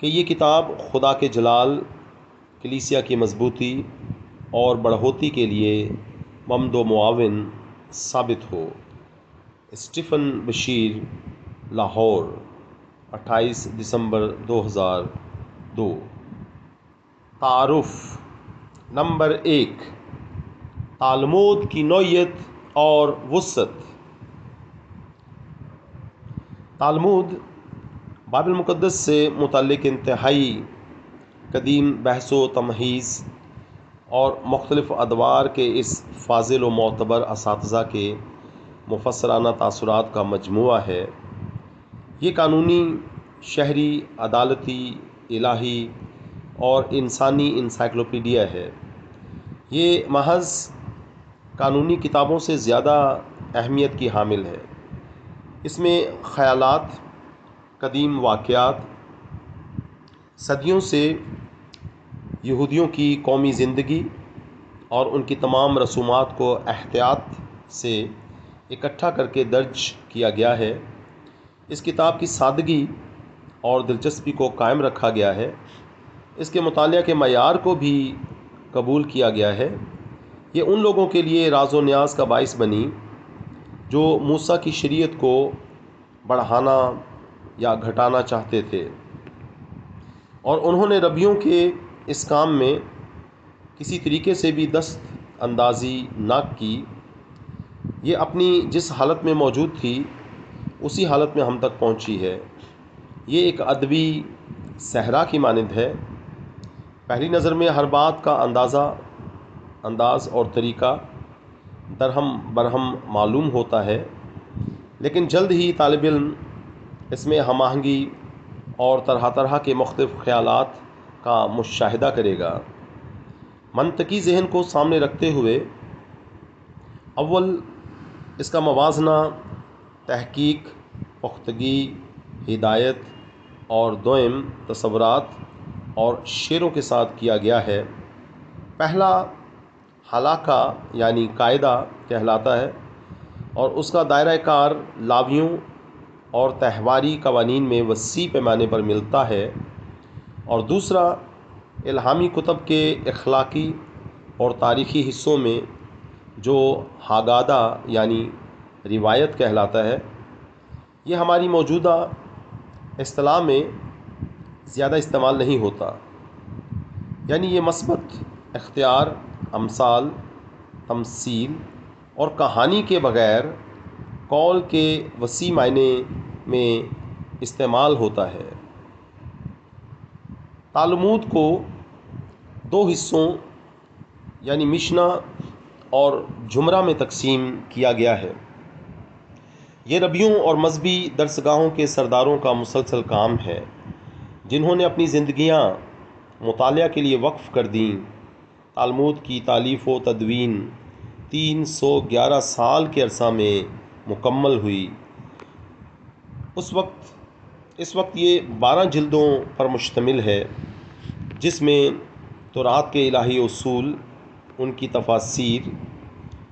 کہ یہ کتاب خدا کے جلال، کلیسیا کی مضبوطی اور بڑھوتی کے لیے ممد و معاون ثابت ہو۔ اسٹیفن بشیر، لاہور، 28 دسمبر 2002۔ تعارف۔ نمبر 1، تالمود کی نوعیت اور وسعت۔ تالمود بائبل مقدس سے متعلق انتہائی قدیم بحث و تمہیز اور مختلف ادوار کے اس فاضل و معتبر اساتذہ کے مفسرانہ تاثرات کا مجموعہ ہے۔ یہ قانونی، شہری، عدالتی، الہی اور انسانی انسائکلوپیڈیا ہے۔ یہ محض قانونی کتابوں سے زیادہ اہمیت کی حامل ہے۔ اس میں خیالات، قدیم واقعات، صدیوں سے یہودیوں کی قومی زندگی اور ان کی تمام رسومات کو احتیاط سے اکٹھا کر کے درج کیا گیا ہے۔ اس کتاب کی سادگی اور دلچسپی کو قائم رکھا گیا ہے۔ اس کے مطالعہ کے معیار کو بھی قبول کیا گیا ہے۔ یہ ان لوگوں کے لیے راز و نیاز کا باعث بنی جو موسیٰ کی شریعت کو بڑھانا یا گھٹانا چاہتے تھے، اور انہوں نے ربیوں کے اس کام میں کسی طریقے سے بھی دست اندازی نہ کی۔ یہ اپنی جس حالت میں موجود تھی اسی حالت میں ہم تک پہنچی ہے۔ یہ ایک ادبی صحرا کی مانند ہے۔ پہلی نظر میں ہر بات کا انداز اور طریقہ درہم برہم معلوم ہوتا ہے، لیکن جلد ہی طالب علم اس میں ہم آہنگی اور طرح طرح کے مختلف خیالات کا مشاہدہ کرے گا۔ منطقی ذہن کو سامنے رکھتے ہوئے اول اس کا موازنہ تحقیق، پختگی، ہدایت اور دوئم تصورات اور شعروں کے ساتھ کیا گیا ہے۔ پہلا حلاقہ یعنی قاعدہ کہلاتا ہے اور اس کا دائرہ کار لاویوں اور تہواری قوانین میں وسیع پیمانے پر ملتا ہے، اور دوسرا الہامی کتب کے اخلاقی اور تاریخی حصوں میں جو حاگادہ یعنی روایت کہلاتا ہے۔ یہ ہماری موجودہ اصطلاح میں زیادہ استعمال نہیں ہوتا، یعنی یہ مثبت اختیار، امثال، تمثیل اور کہانی کے بغیر قول کے وسیع معنی میں استعمال ہوتا ہے۔ تالمود کو دو حصوں یعنی مشنا اور جمرہ میں تقسیم کیا گیا ہے۔ یہ ربیوں اور مذہبی درسگاہوں کے سرداروں کا مسلسل کام ہے، جنہوں نے اپنی زندگیاں مطالعہ کے لیے وقف کر دیں۔ تالمود کی تالیف و تدوین 311 سال کے عرصہ میں مکمل ہوئی۔ اس وقت یہ 12 جلدوں پر مشتمل ہے، جس میں تورات کے الہی اصول، ان کی تفاسیر،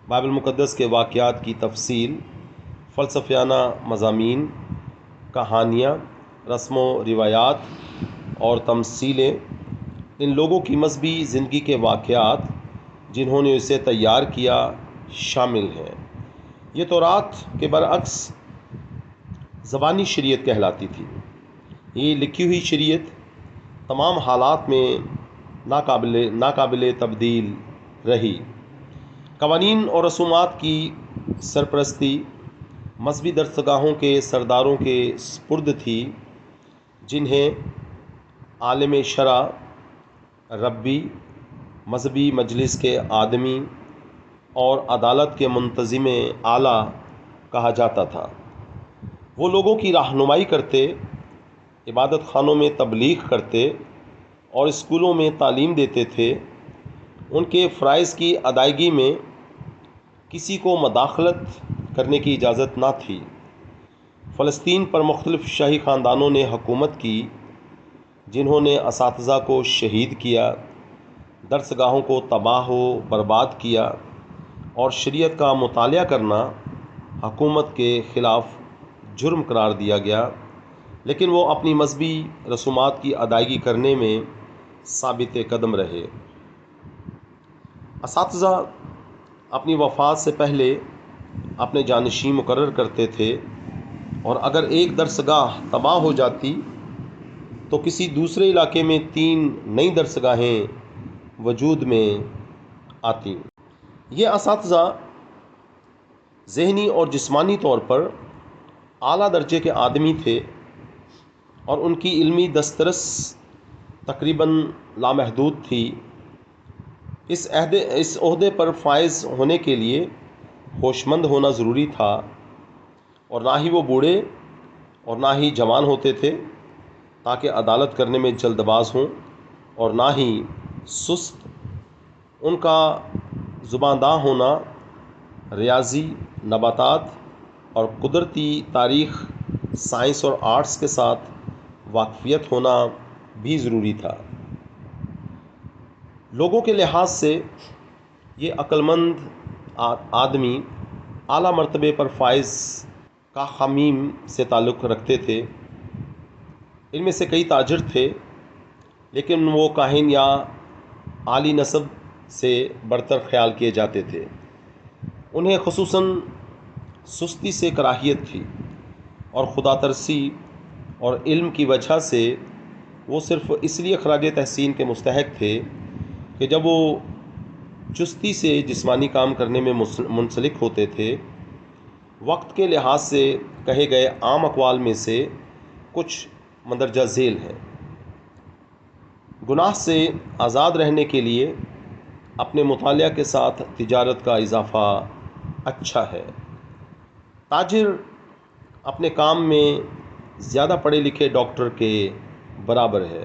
بائبل مقدس کے واقعات کی تفصیل، فلسفیانہ مضامین، کہانیاں، رسم و روایات اور تمثیلیں، ان لوگوں کی مذہبی زندگی کے واقعات جنہوں نے اسے تیار کیا شامل ہیں۔ یہ تورات کے برعکس زبانی شریعت کہلاتی تھی۔ یہ لکھی ہوئی شریعت تمام حالات میں ناقابل تبدیل رہی۔ قوانین اور رسومات کی سرپرستی مذہبی درسگاہوں کے سرداروں کے سپرد تھی، جنہیں عالم شرع، ربی، مذہبی مجلس کے آدمی اور عدالت کے منتظم اعلیٰ کہا جاتا تھا۔ وہ لوگوں کی رہنمائی کرتے، عبادت خانوں میں تبلیغ کرتے اور اسکولوں میں تعلیم دیتے تھے۔ ان کے فرائض کی ادائیگی میں کسی کو مداخلت کرنے کی اجازت نہ تھی۔ فلسطین پر مختلف شاہی خاندانوں نے حکومت کی، جنہوں نے اساتذہ کو شہید کیا، درسگاہوں کو تباہ و برباد کیا، اور شریعت کا مطالعہ کرنا حکومت کے خلاف جرم قرار دیا گیا۔ لیکن وہ اپنی مذہبی رسومات کی ادائیگی کرنے میں ثابت قدم رہے۔ اساتذہ اپنی وفات سے پہلے اپنے جانشین مقرر کرتے تھے، اور اگر ایک درسگاہ تباہ ہو جاتی تو کسی دوسرے علاقے میں 3 نئی درسگاہیں وجود میں آتیں۔ یہ اساتذہ ذہنی اور جسمانی طور پر اعلیٰ درجے کے آدمی تھے، اور ان کی علمی دسترس تقریباً لامحدود تھی۔ اس عہدے پر فائز ہونے کے لیے ہوشمند ہونا ضروری تھا، اور نہ ہی وہ بوڑھے اور نہ ہی جوان ہوتے تھے تاکہ عدالت کرنے میں جلد باز ہوں، اور نہ ہی سست۔ ان کا زبانداں ہونا، ریاضی، نباتات اور قدرتی تاریخ، سائنس اور آرٹس کے ساتھ واقفیت ہونا بھی ضروری تھا۔ لوگوں کے لحاظ سے یہ عقل مند آدمی اعلیٰ مرتبے پر فائز کا خمیم سے تعلق رکھتے تھے۔ ان میں سے کئی تاجر تھے، لیکن وہ کاہن یا عالی نسب سے برتر خیال کیے جاتے تھے۔ انہیں خصوصاً سستی سے کراہیت تھی، اور خدا ترسی اور علم کی وجہ سے وہ صرف اس لیے خراج تحسین کے مستحق تھے کہ جب وہ چستی سے جسمانی کام کرنے میں منسلک ہوتے تھے۔ وقت کے لحاظ سے کہے گئے عام اقوال میں سے کچھ مندرجہ ذیل ہیں: گناہ سے آزاد رہنے کے لیے اپنے مطالعہ کے ساتھ تجارت کا اضافہ اچھا ہے۔ تاجر اپنے کام میں زیادہ پڑھے لکھے ڈاکٹر کے برابر ہے۔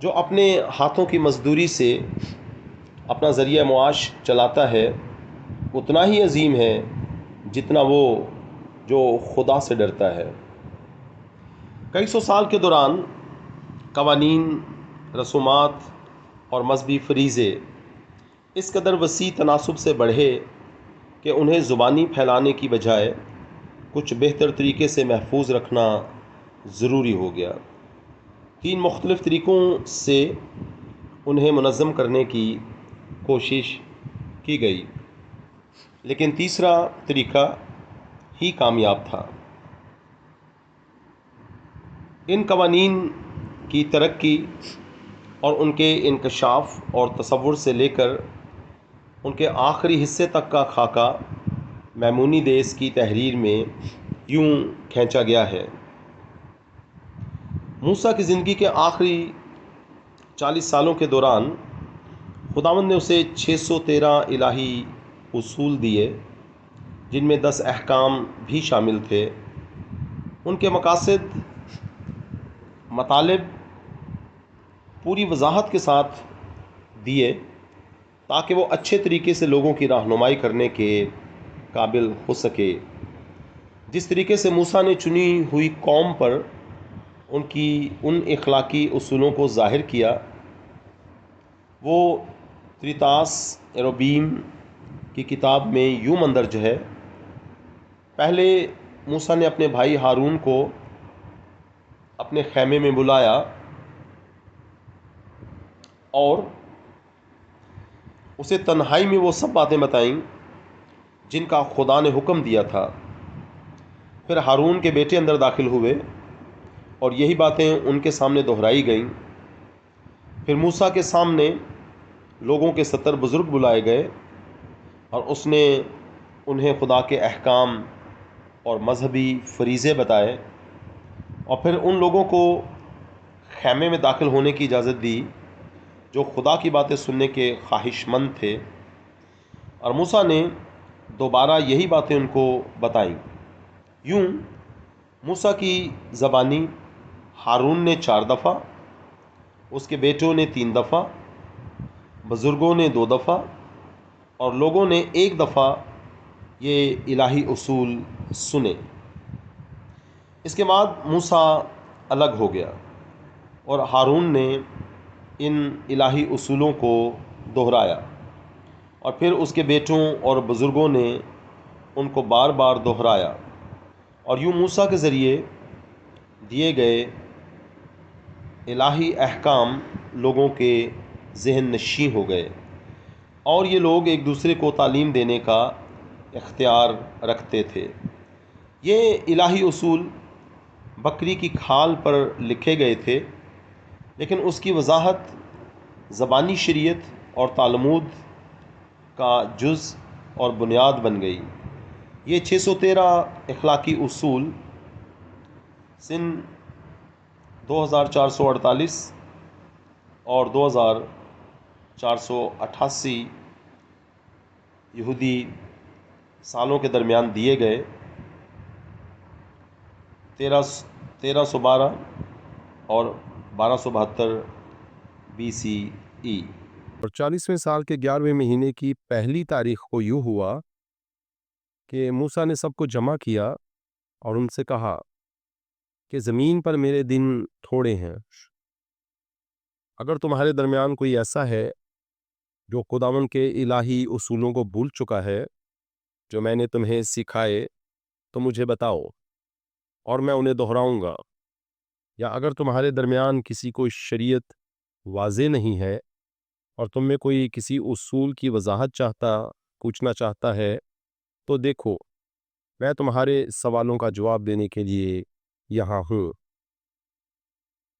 جو اپنے ہاتھوں کی مزدوری سے اپنا ذریعہ معاش چلاتا ہے اتنا ہی عظیم ہے جتنا وہ جو خدا سے ڈرتا ہے۔ کئی سو سال کے دوران قوانین، رسومات اور مذہبی فریضے اس قدر وسیع تناسب سے بڑھے کہ انہیں زبانی پھیلانے کی بجائے کچھ بہتر طریقے سے محفوظ رکھنا ضروری ہو گیا۔ 3 مختلف طریقوں سے انہیں منظم کرنے کی کوشش کی گئی، لیکن تیسرا طریقہ ہی کامیاب تھا۔ ان قوانین کی ترقی اور ان کے انکشاف اور تصور سے لے کر ان کے آخری حصے تک کا خاکہ میمونیدیس کی تحریر میں یوں کھینچا گیا ہے: موسیٰ کی زندگی کے آخری 40 سالوں کے دوران خداوند نے اسے 613 الہی اصول دیے، جن میں 10 احکام بھی شامل تھے۔ ان کے مقاصد، مطالب پوری وضاحت کے ساتھ دیے تاکہ وہ اچھے طریقے سے لوگوں کی رہنمائی کرنے کے قابل ہو سکے۔ جس طریقے سے موسیٰ نے چنی ہوئی قوم پر ان اخلاقی اصولوں کو ظاہر کیا، وہ تریتاس ایروبیم کی کتاب میں یوں مندرج ہے: پہلے موسیٰ نے اپنے بھائی ہارون کو اپنے خیمے میں بلایا اور اسے تنہائی میں وہ سب باتیں بتائیں جن کا خدا نے حکم دیا تھا۔ پھر ہارون کے بیٹے اندر داخل ہوئے اور یہی باتیں ان کے سامنے دہرائی گئیں۔ پھر موسیٰ کے سامنے لوگوں کے 70 بزرگ بلائے گئے، اور اس نے انہیں خدا کے احکام اور مذہبی فریضے بتائے، اور پھر ان لوگوں کو خیمے میں داخل ہونے کی اجازت دی جو خدا کی باتیں سننے کے خواہش مند تھے، اور موسیٰ نے دوبارہ یہی باتیں ان کو بتائیں۔ یوں موسیٰ کی زبانی ہارون نے 4 دفعہ، اس کے بیٹوں نے 3 دفعہ، بزرگوں نے 2 دفعہ، اور لوگوں نے 1 دفعہ یہ الہی اصول سنے۔ اس کے بعد موسیٰ الگ ہو گیا، اور ہارون نے ان الہی اصولوں کو دہرایا، اور پھر اس کے بیٹوں اور بزرگوں نے ان کو بار بار دہرایا، اور یوں موسیٰ کے ذریعے دیے گئے الہی احکام لوگوں کے ذہن نشیں ہو گئے، اور یہ لوگ ایک دوسرے کو تعلیم دینے کا اختیار رکھتے تھے۔ یہ الہی اصول بکری کی کھال پر لکھے گئے تھے، لیکن اس کی وضاحت زبانی شریعت اور تالمود کا جز اور بنیاد بن گئی۔ یہ 613 اخلاقی اصول سن 2448 اور 2488 یہودی سالوں کے درمیان دیے گئے۔ 1312 اور 1272 BCE۔ اور 40ویں سال کے 11ویں مہینے کی پہلی تاریخ کو یوں ہوا کہ موسیٰ نے سب کو جمع کیا اور ان سے کہا کہ زمین پر میرے دن تھوڑے ہیں۔ اگر تمہارے درمیان کوئی ایسا ہے جو خداوند کے الہی اصولوں کو بھول چکا ہے جو میں نے تمہیں سکھائے تو مجھے بتاؤ اور میں انہیں دہراؤں گا، یا اگر تمہارے درمیان کسی کو شریعت واضح نہیں ہے اور تم میں کوئی کسی اصول کی وضاحت پوچھنا چاہتا ہے تو دیکھو میں تمہارے سوالوں کا جواب دینے کے لیے یہاں ہوں۔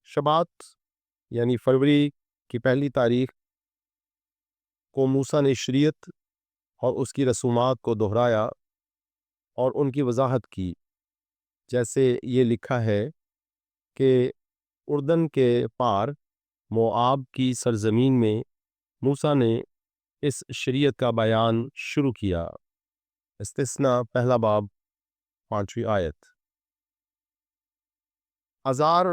شبات یعنی فروری کی پہلی تاریخ کو موسیٰ نے شریعت اور اس کی رسومات کو دہرایا اور ان کی وضاحت کی، جیسے یہ لکھا ہے کہ اردن کے پار موآب کی سرزمین میں موسیٰ نے اس شریعت کا بیان شروع کیا۔ استثنا پہلا باب 5ویں آیت۔ آذار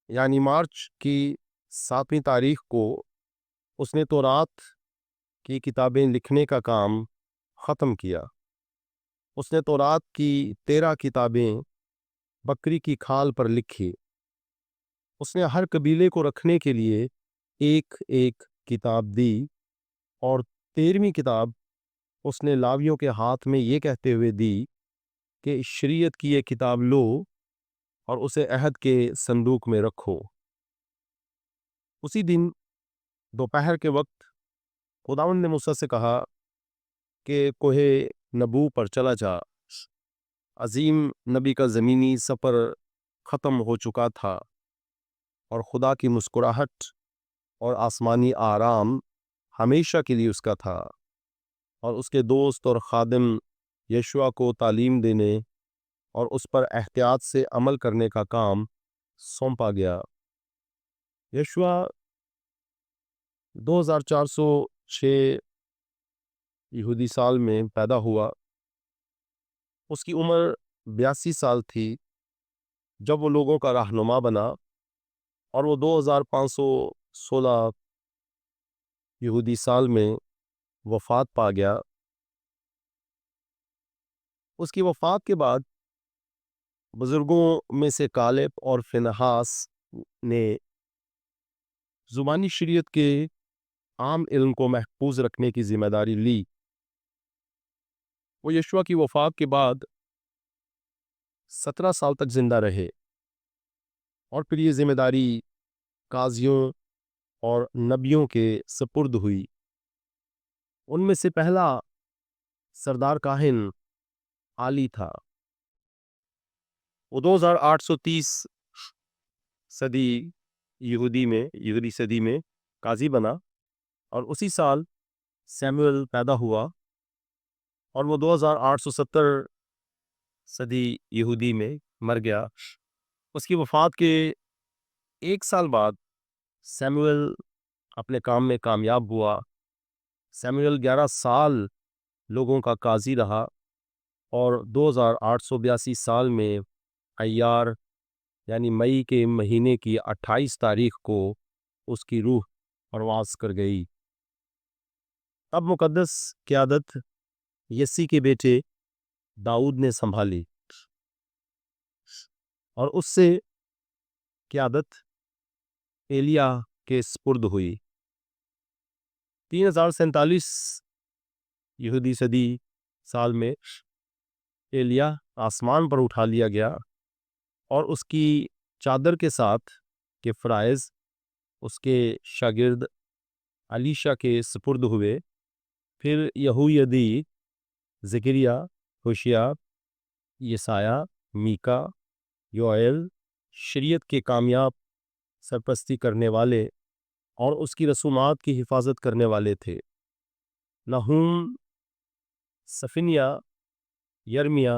یعنی مارچ کی 7ویں تاریخ کو اس نے تورات کی کتابیں لکھنے کا کام ختم کیا۔ اس نے تورات کی 13 کتابیں بکری کی کھال پر لکھی۔ اس نے ہر قبیلے کو رکھنے کے لیے ایک ایک کتاب دی، اور 13ویں کتاب اس نے لاویوں کے ہاتھ میں یہ کہتے ہوئے دی کہ شریعت کی یہ کتاب لو اور اسے عہد کے صندوق میں رکھو۔ اسی دن دوپہر کے وقت خداوند نے موسیٰ سے کہا کہ کوہ نبو پر چلا جا۔ عظیم نبی کا زمینی سفر ختم ہو چکا تھا، اور خدا کی مسکراہٹ اور آسمانی آرام ہمیشہ کے لیے اس کا تھا، اور اس کے دوست اور خادم یشوع کو تعلیم دینے اور اس پر احتیاط سے عمل کرنے کا کام سونپا گیا۔ یشوع 2406 یہودی سال میں پیدا ہوا۔ اس کی عمر 82 سال تھی جب وہ لوگوں کا رہنما بنا، اور وہ 2516 یہودی سال میں وفات پا گیا۔ اس کی وفات کے بعد بزرگوں میں سے کالب اور فنحاس نے زبانی شریعت کے عام علم کو محفوظ رکھنے کی ذمہ داری لی۔ وہ یشوع کی وفات کے بعد 17 سال تک زندہ رہے، اور پھر یہ ذمہ داری قاضیوں اور نبیوں کے سپرد ہوئی۔ ان میں سے پہلا سردار کاہن عالی تھا۔ وہ 2830 صدی یہودی صدی میں قاضی بنا، اور اسی سال سیموئل پیدا ہوا، اور وہ 2870 صدی یہودی میں مر گیا۔ اس کی وفات کے 1 سال بعد سیموئل اپنے کام میں کامیاب ہوا۔ سیموئل 11 سال لوگوں کا قاضی رہا، اور 2882 سال میں ایار یعنی مئی کے مہینے کی 28 تاریخ کو اس کی روح پرواز کر گئی۔ اب مقدس قیادت یسی کے بیٹے داؤد نے سنبھالی، اور اس سے قیادت ایلیا کے سپرد ہوئی۔ 3047 یہودی صدی سال میں ایلیا آسمان پر اٹھا لیا گیا، اور اس کی چادر کے ساتھ کہ فرائض اس کے شاگرد علیشا کے سپرد ہوئے۔ پھر یہویدی، زکریا، ہوشیار، یسایہ، میکا، یوئیل شریعت کے کامیاب سرپرستی کرنے والے اور اس کی رسومات کی حفاظت کرنے والے تھے۔ نہوم، سفنیا، یرمیا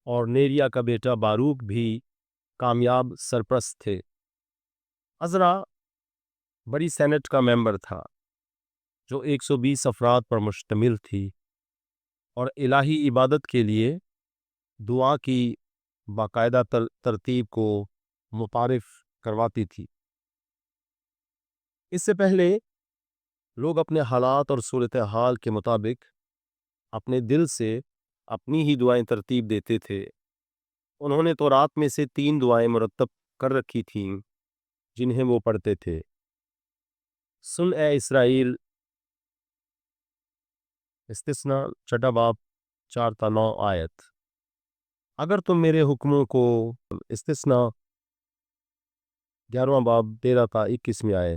اور نیریا کا بیٹا باروک بھی کامیاب سرپرست تھے۔ عزرا بڑی سینٹ کا ممبر تھا جو 120 افراد پر مشتمل تھی اور الہی عبادت کے لیے دعا کی باقاعدہ ترتیب کو متعارف کرواتی تھی۔ اس سے پہلے لوگ اپنے حالات اور صورتحال کے مطابق اپنے دل سے اپنی ہی دعائیں ترتیب دیتے تھے۔ انہوں نے تورات میں سے 3 دعائیں مرتب کر رکھی تھیں جنہیں وہ پڑھتے تھے۔ سن اے اسرائیل، استثنا 6 باب 4 تا 9 آیت، اگر تم میرے حکموں کو، استثنا 11 باب 13 تا 21 میں آئے،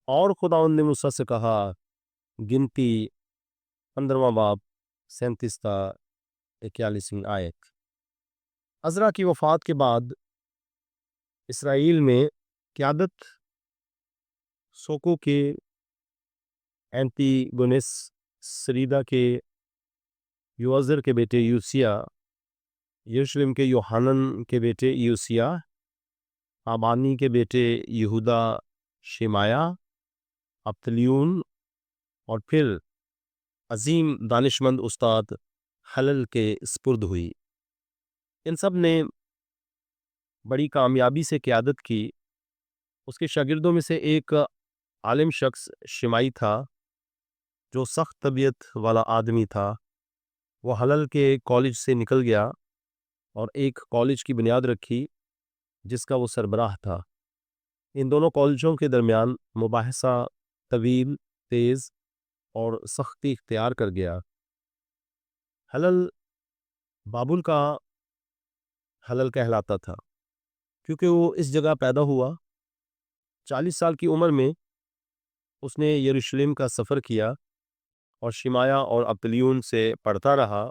اور خداوند نے موسیٰ سے کہا، گنتی 15 باب 37 تا 41 آیت۔ عزرا کی وفات کے بعد اسرائیل میں قیادت سوکو کے اینٹیگونس، سریدا کے یوزر کے بیٹے یوسیا، یروشلم کے یوحنن کے بیٹے یوسیا، آبانی کے بیٹے یہودا شمایا، ابتلیون اور پھر عظیم دانشمند استاد حلل کے سپرد ہوئی۔ ان سب نے بڑی کامیابی سے قیادت کی۔ اس کے شاگردوں میں سے ایک عالم شخص شمائی تھا جو سخت طبیعت والا آدمی تھا۔ وہ حلل کے کالج سے نکل گیا اور ایک کالج کی بنیاد رکھی جس کا وہ سربراہ تھا۔ ان دونوں کالجوں کے درمیان مباحثہ طویل، تیز اور سختی اختیار کر گیا۔ حلل بابل کا حلل کہلاتا تھا کیونکہ وہ اس جگہ پیدا ہوا۔ 40 سال کی عمر میں اس نے یروشلم کا سفر کیا اور شمایا اور ابتلیون سے پڑھتا رہا۔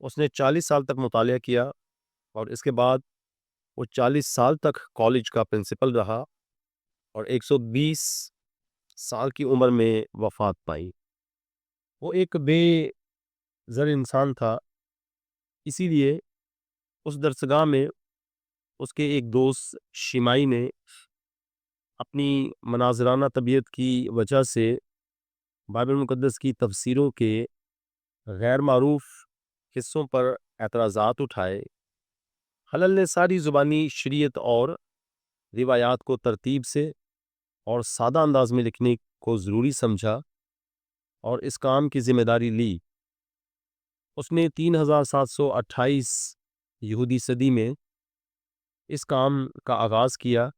اس نے 40 سال تک مطالعہ کیا اور اس کے بعد وہ 40 سال تک کالج کا پرنسپل رہا اور 120 سال کی عمر میں وفات پائی۔ وہ ایک بے زر انسان تھا، اسی لیے اس درسگاہ میں اس کے ایک دوست شیمائی نے اپنی مناظرانہ طبیعت کی وجہ سے بائبل مقدس کی تفسیروں کے غیر معروف حصوں پر اعتراضات اٹھائے۔ حلل نے ساری زبانی شریعت اور روایات کو ترتیب سے اور سادہ انداز میں لکھنے کو ضروری سمجھا اور اس کام کی ذمہ داری لی۔ اس نے 3728 یہودی صدی میں اس کام کا آغاز کیا،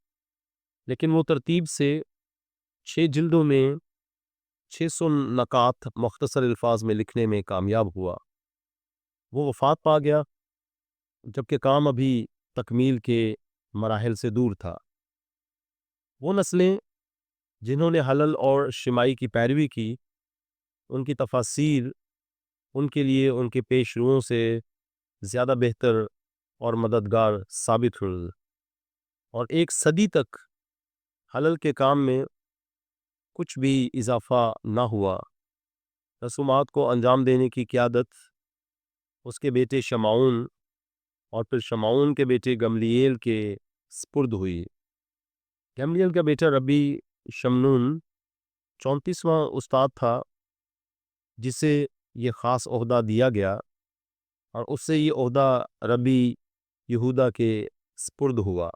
لیکن وہ ترتیب سے 6 جلدوں میں 600 نکات مختصر الفاظ میں لکھنے میں کامیاب ہوا۔ وہ وفات پا گیا جبکہ کام ابھی تکمیل کے مراحل سے دور تھا۔ وہ نسلیں جنہوں نے حلل اور شمائی کی پیروی کی، ان کی تفاسیر ان کے لیے ان کے پیش روؤں سے زیادہ بہتر اور مددگار ثابت ہوئی، اور 1 صدی تک حلل کے کام میں کچھ بھی اضافہ نہ ہوا۔ رسومات کو انجام دینے کی قیادت اس کے بیٹے شمعون اور پھر شمعون کے بیٹے گملیل کے سپرد ہوئی۔ گملیل کا بیٹا ربی شمنون 34واں استاد تھا جسے یہ خاص عہدہ دیا گیا، اور اس سے یہ عہدہ ربی یہودا کے سپرد ہوا۔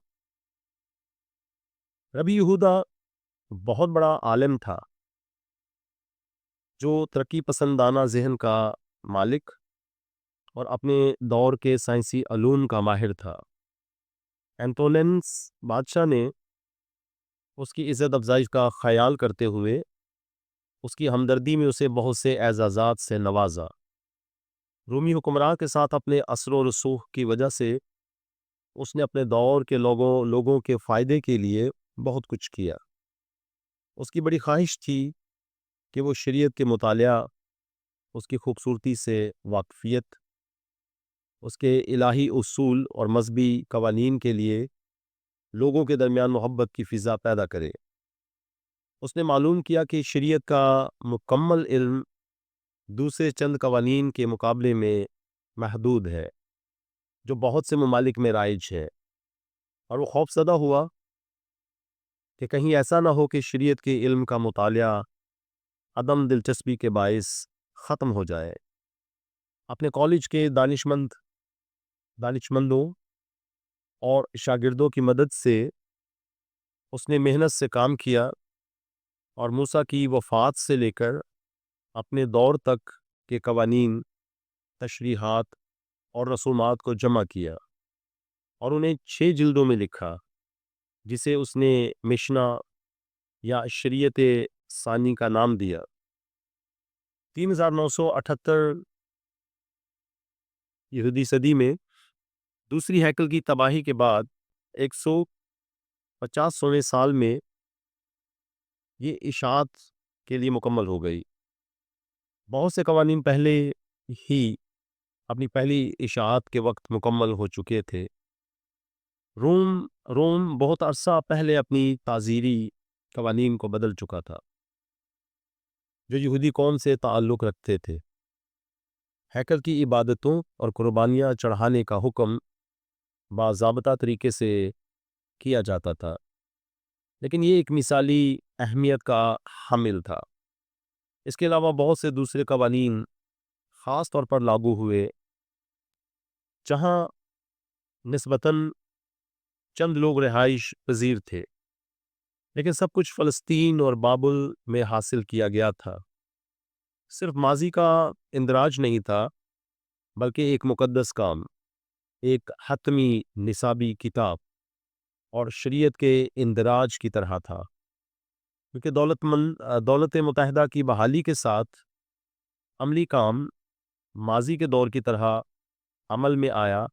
ربی یہودا بہت بڑا عالم تھا جو ترقی پسندانہ ذہن کا مالک اور اپنے دور کے سائنسی علوم کا ماہر تھا۔ اینٹولینس بادشاہ نے اس کی عزت افزائی کا خیال کرتے ہوئے اس کی ہمدردی میں اسے بہت سے اعزازات سے نوازا۔ رومی حکمراں کے ساتھ اپنے اثر و رسوخ کی وجہ سے اس نے اپنے دور کے لوگوں کے فائدے کے لیے بہت کچھ کیا۔ اس کی بڑی خواہش تھی کہ وہ شریعت کے مطالعہ، اس کی خوبصورتی سے واقفیت، اس کے الہی اصول اور مذہبی قوانین کے لیے لوگوں کے درمیان محبت کی فضا پیدا کرے۔ اس نے معلوم کیا کہ شریعت کا مکمل علم دوسرے چند قوانین کے مقابلے میں محدود ہے جو بہت سے ممالک میں رائج ہے، اور وہ خوف زدہ ہوا کہ کہیں ایسا نہ ہو کہ شریعت کے علم کا مطالعہ عدم دلچسپی کے باعث ختم ہو جائے۔ اپنے کالج کے دانشمندوں اور شاگردوں کی مدد سے اس نے محنت سے کام کیا اور موسیٰ کی وفات سے لے کر اپنے دور تک کے قوانین، تشریحات اور رسومات کو جمع کیا اور انہیں 6 جلدوں میں لکھا، جسے اس نے مشنا یا شریعت ثانی کا نام دیا۔ 3978 یہودی صدی میں دوسری ہیکل کی تباہی کے بعد 150 سال میں یہ اشاعت کے لیے مکمل ہو گئی۔ بہت سے قوانین پہلے ہی اپنی پہلی اشاعت کے وقت مکمل ہو چکے تھے۔ روم بہت عرصہ پہلے اپنی تعزیری قوانین کو بدل چکا تھا جو یہودی قوم سے تعلق رکھتے تھے۔ ہیکل کی عبادتوں اور قربانیاں چڑھانے کا حکم باضابطہ طریقے سے کیا جاتا تھا، لیکن یہ ایک مثالی اہمیت کا حامل تھا۔ اس کے علاوہ بہت سے دوسرے قوانین خاص طور پر لاگو ہوئے جہاں نسبتاً چند لوگ رہائش پذیر تھے، لیکن سب کچھ فلسطین اور بابل میں حاصل کیا گیا تھا۔ صرف ماضی کا اندراج نہیں تھا، بلکہ ایک مقدس کام، ایک حتمی نصابی کتاب اور شریعت کے اندراج کی طرح تھا، کیونکہ دولت متحدہ کی بحالی کے ساتھ عملی کام ماضی کے دور کی طرح عمل میں آیا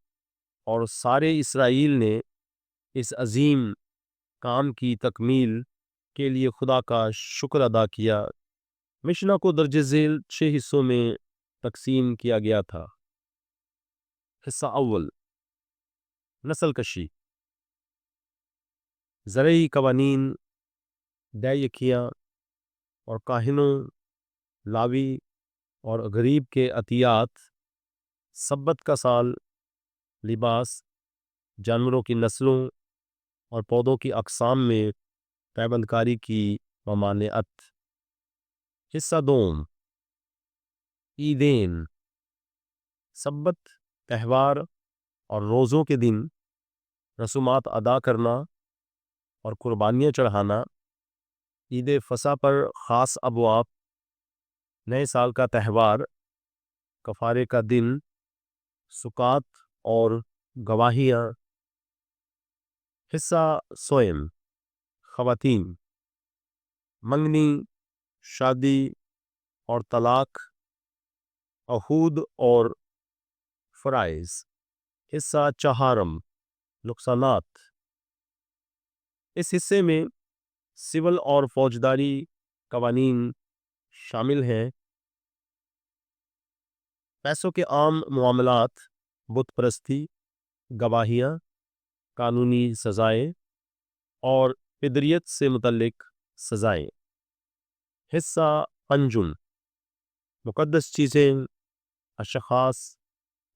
اور سارے اسرائیل نے اس عظیم کام کی تکمیل کے لیے خدا کا شکر ادا کیا۔ مشنا کو درج ذیل 6 حصوں میں تقسیم کیا گیا تھا۔ حصہ اول، نسل کشی، زرعی قوانین، دیکیاں اور کاہنوں، لاوی اور غریب کے عطیات، سبت کا سال، لباس، جانوروں کی نسلوں اور پودوں کی اقسام میں پیوند کاری کی ممانعت۔ حصہ دوم، عیدین، سبت، تہوار اور روزوں کے دن رسومات ادا کرنا اور قربانیاں چڑھانا۔ عید فصح پر خاص ابواب، نئے سال کا تہوار، کفارے کا دن، سکات اور گواہیاں۔ حصہ سوئم، خواتین، منگنی، شادی اور طلاق، عہود اور فرائض۔ حصہ چہارم، نقصانات۔ اس حصے میں سول اور فوجداری قوانین شامل ہیں۔ پیسوں کے عام معاملات، بت پرستی، گواہیاں، قانونی سزائیں اور فدریت سے متعلق سزائیں۔ حصہ پنجم، مقدس چیزیں، اشخاص،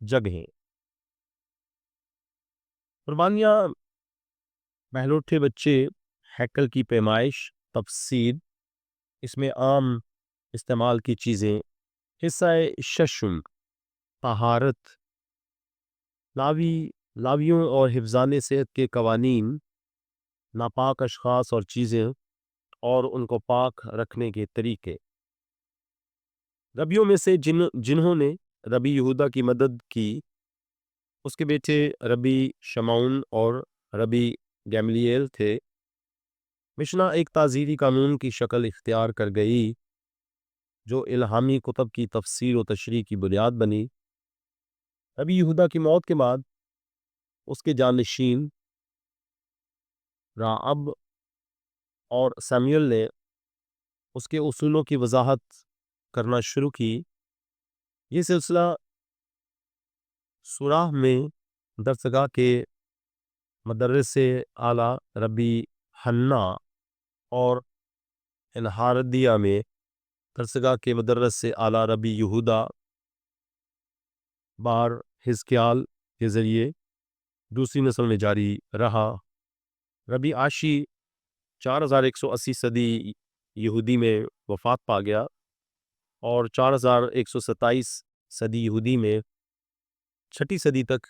جگہیں۔ قربانیاں، بہلوٹے بچے، ہیکل کی پیمائش، تفسیر، اس میں عام استعمال کی چیزیں۔ حصہ ششم، طہارت، لاویوں اور حفظان صحت کے قوانین، ناپاک اشخاص اور چیزیں اور ان کو پاک رکھنے کے طریقے۔ ربیوں میں سے جنہوں نے ربی یہودا کی مدد کی، اس کے بیٹے ربی شمعون اور ربی گیملیل تھے۔ مشنا ایک تعزیری قانون کی شکل اختیار کر گئی جو الہامی کتب کی تفسیر و تشریح کی بنیاد بنی۔ ربی یہودا کی موت کے بعد اس کے جانشین راعب اور سیمیل نے اس کے اصولوں کی وضاحت کرنا شروع کی۔ یہ سلسلہ سوراہ میں درسگاہ کے مدرس اعلیٰ ربی حنا اور انہاردیہ میں درسگاہ کے مدرس اعلیٰ ربی یہودا بار حزقیال کے ذریعے دوسری نسل میں جاری رہا۔ ربی عاشی 4180 صدی یہودی میں وفات پا گیا اور 4127 صدی یہودی میں 6 صدی تک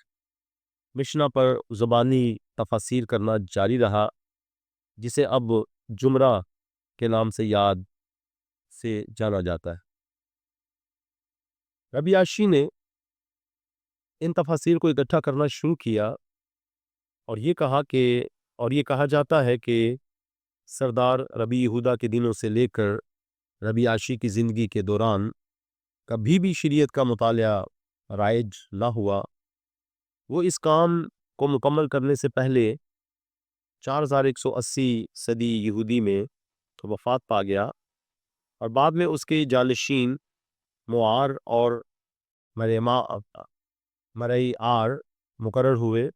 مشنا پر زبانی تفاسیر کرنا جاری رہا، جسے اب جمرہ کے نام سے جانا جاتا ہے۔ ربی عاشی نے ان تفاسیر کو اکٹھا کرنا شروع کیا اور یہ کہا جاتا ہے کہ سردار ربی یہودا کے دنوں سے لے کر ربی عاشی کی زندگی کے دوران کبھی بھی شریعت کا مطالعہ رائج نہ ہوا۔ وہ اس کام کو مکمل کرنے سے پہلے 4180 صدی یہودی میں وفات پا گیا اور بعد میں اس کے جانشین موار اور مرئی آر مقرر ہوئے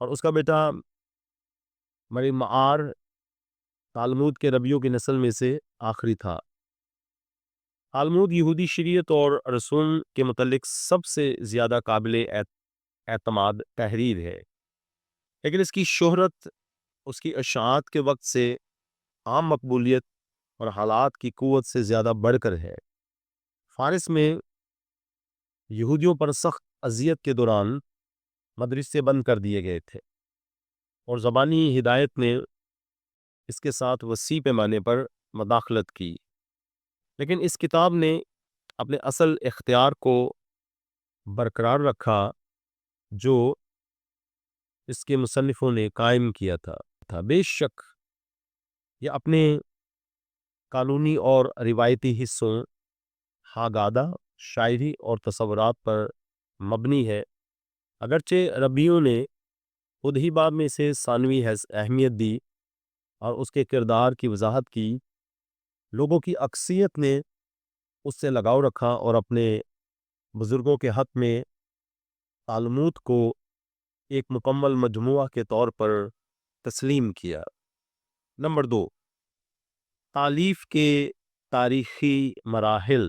اور اس کا بیٹا مرمعار تالمود کے ربیوں کی نسل میں سے آخری تھا۔ تالمود یہودی شریعت اور رسوم کے متعلق سب سے زیادہ قابل اعتماد تحریر ہے، لیکن اس کی شہرت اس کی اشاعت کے وقت سے عام مقبولیت اور حالات کی قوت سے زیادہ بڑھ کر ہے۔ فارس میں یہودیوں پر سخت اذیت کے دوران مدرسے بند کر دیے گئے تھے اور زبانی ہدایت نے اس کے ساتھ وسیع پیمانے پر مداخلت کی، لیکن اس کتاب نے اپنے اصل اختیار کو برقرار رکھا جو اس کے مصنفوں نے قائم کیا تھا۔ بے شک یہ اپنے قانونی اور روایتی حصوں، حاگادہ، شاعری اور تصورات پر مبنی ہے، اگرچہ ربیوں نے خود ہی بعد میں اسے ثانوی اہمیت دی اور اس کے کردار کی وضاحت کی۔ لوگوں کی اکثریت نے اس سے لگاؤ رکھا اور اپنے بزرگوں کے حق میں تالمود کو ایک مکمل مجموعہ کے طور پر تسلیم کیا۔ نمبر 2، تالیف کے تاریخی مراحل۔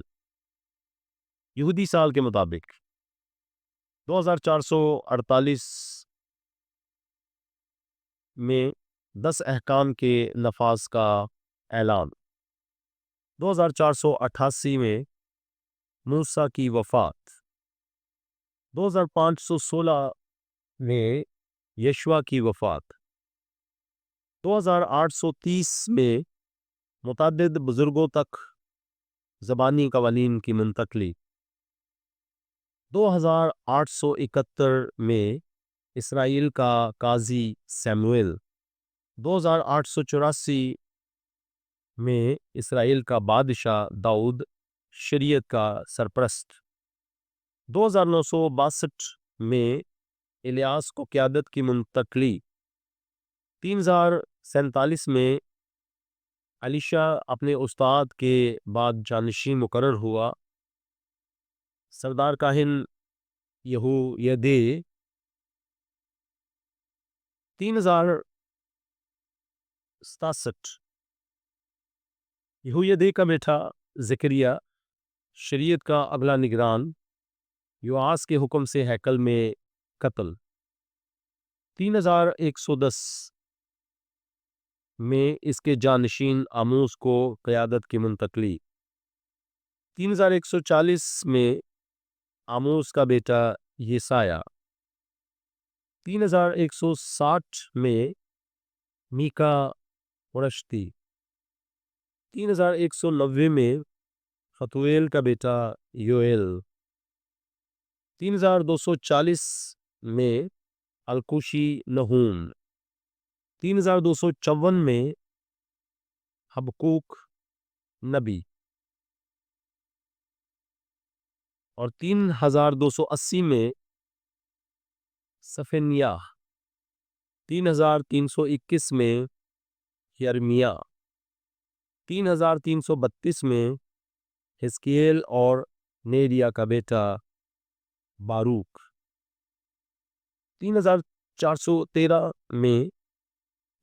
یہودی سال کے مطابق 2448 میں 10 احکام کے نفاذ کا اعلان، 2488 میں موسیٰ کی وفات، 2516 میں یشوع کی وفات، 2830 میں متعدد بزرگوں تک زبانی قوانین کی منتقلی، 2871 میں اسرائیل کا قاضی سیموئیل، 2884 میں اسرائیل کا بادشاہ داؤد شریعت کا سرپرست، 2962 میں الیاس کو قیادت کی منتقلی، 3047 میں علیشا اپنے استاد کے بعد جانشین مقرر ہوا، سردار کاہن یہویدے 3067 یہویدے کا بیٹا زکریا شریعت کا اگلا نگران، یوآس کے حکم سے ہیکل میں قتل، 3110 میں اس کے جانشین آموس کو قیادت کی منتقلی، 3140 میں آموس کا بیٹا یسایہ، 3160 میں میکا ورشتی، 3190 میں فتویل کا بیٹا یوئیل، 3240 میں الکوشی نہوم، 3254 میں حبقوق نبی اور 3280 میں صفنیاہ 3321 میں یرمیا، 3332 میں حزقیل اور نیریا کا بیٹا باروک، 3413 میں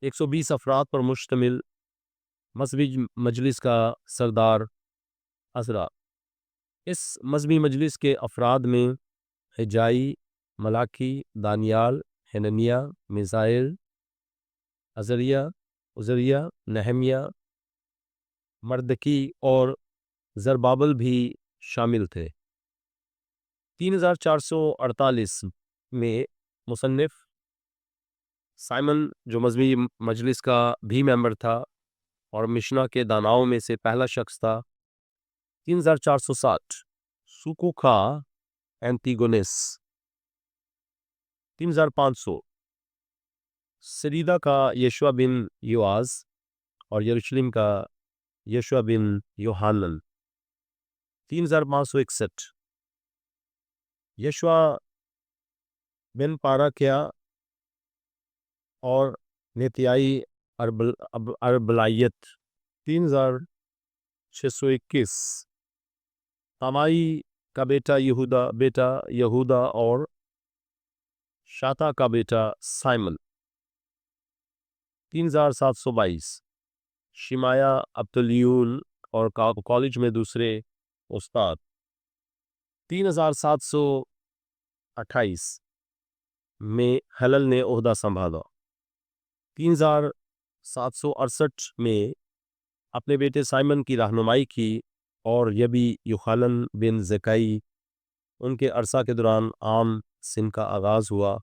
120 افراد پر مشتمل مذہبی مجلس کا سردار عزرا۔ اس مذہبی مجلس کے افراد میں حجائی، ملاکی، دانیال، حننیہ، میزائیل، عزریہ، نہمیہ، مردکی اور زربابل بھی شامل تھے۔ 3448 میں مصنف سائمن، جو مذہبی مجلس کا بھی ممبر تھا اور مشنا کے داناؤں میں سے پہلا شخص تھا۔ 3460 سوکوکھا اینٹیگونس، 3500 سریدا کا یشوع بن یواز اور یروشلم کا یشوع بن یوحانن، 3561 یشوع بن پاراکیا اور نیتیائی اربلائیت، 3621 تامائی کا بیٹا یہودا اور شاتا کا بیٹا سائمن، 3722 شمایا ابتلیون اور کالج میں دوسرے استاد، 3728 میں ہلل نے عہدہ سنبھالا، 3768 میں اپنے بیٹے سائمن کی رہنمائی کی اور یبی یوحانن بن زکائی ان کے عرصہ کے دوران عام سن کا آغاز ہوا۔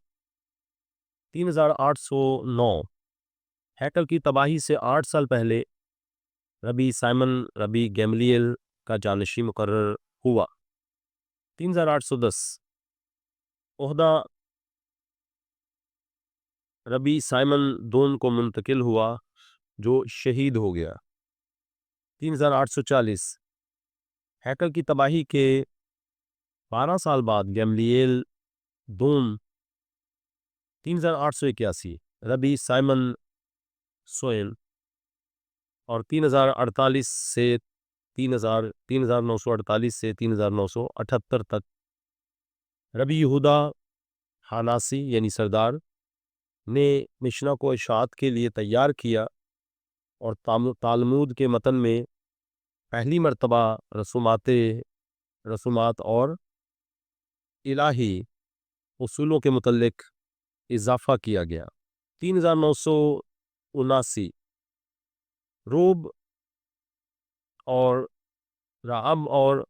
3809 ہیکل کی تباہی سے 8 سال پہلے ربی سائمن ربی گیملیل کا جانشین مقرر ہوا۔ 3810 عہدہ ربی سائمن دون کو منتقل ہوا جو شہید ہو گیا۔ 3840 ہیکل کی تباہی کے 12 سال بعد گیملیل دون، 3881 ربی سائمن سوئن، اور 3948 سے 3978 تک ربی یہودا حاناسی یعنی سردار نے مشنا کو اشاعت کے لیے تیار کیا اور تالمود کے متن میں پہلی مرتبہ رسومات اور الہی اصولوں کے متعلق اضافہ کیا گیا۔ 3979 روب اور رعب اور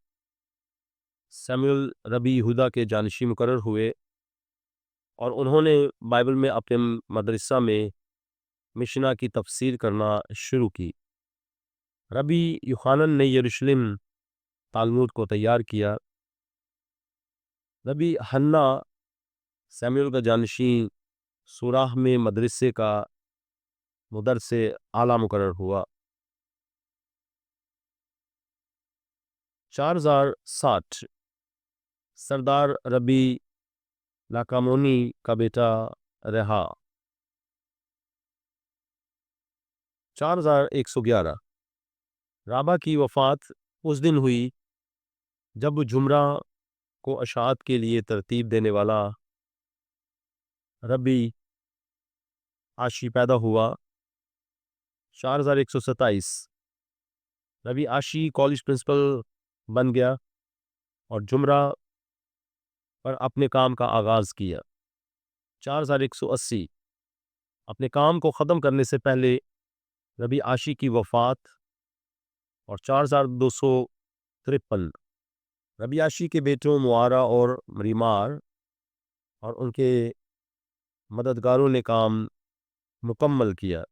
سیموئل ربی یہودا کے جانشین مقرر ہوئے اور انہوں نے بائبل میں اپنے مدرسہ میں مشنا کی تفسیر کرنا شروع کی۔ ربی یوحانن نے یروشلم تالمود کو تیار کیا۔ ربی حنا سیموئل کا جانشین سوراہ میں مدرسے کا مدرس اعلیٰ مقرر ہوا۔ 4060 سردار ربی لاکامونی کا بیٹا رہا، 4111 رابع کی وفات اس دن ہوئی جب جمرہ کو اشاعت کے لیے ترتیب دینے والا ربی آشی پیدا ہوا۔ 4127 ربی آشی کالج پرنسپل بن گیا اور جمرہ پر اپنے کام کا آغاز کیا۔ 4180 اپنے کام کو ختم کرنے سے پہلے ربی آشی کی وفات، اور 4253 ربی آشی کے بیٹوں معارہ اور ریمار اور ان کے مددگاروں نے کام مکمل کیا۔